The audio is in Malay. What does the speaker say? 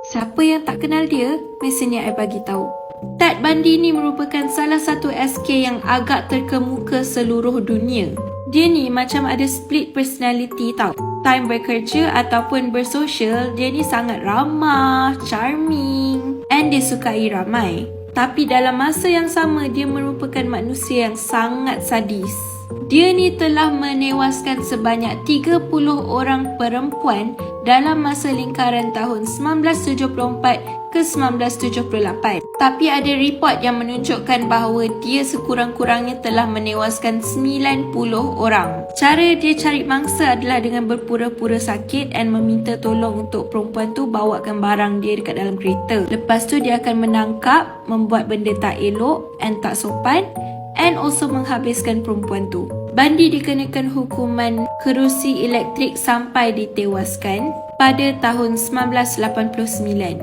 Siapa yang tak kenal dia? Mari sini I bagi tahu. Ted Bundy ni merupakan salah satu SK yang agak terkemuka seluruh dunia. Dia ni macam ada split personality tau. Time bekerja ataupun bersosial, dia ni sangat ramah, charming and disukai ramai. Tapi dalam masa yang sama, dia merupakan manusia yang sangat sadis. Dia ni telah menewaskan sebanyak 30 orang perempuan dalam masa lingkaran tahun 1974 ke 1978. Tapi ada report yang menunjukkan bahawa dia sekurang-kurangnya telah menewaskan 90 orang. Cara dia cari mangsa adalah dengan berpura-pura sakit dan meminta tolong untuk perempuan tu bawakan barang dia dekat dalam kereta. Lepas tu dia akan menangkap, membuat benda tak elok and tak sopan and also menghabiskan perempuan tu. Bundy dikenakan hukuman kerusi elektrik sampai ditewaskan pada tahun 1989.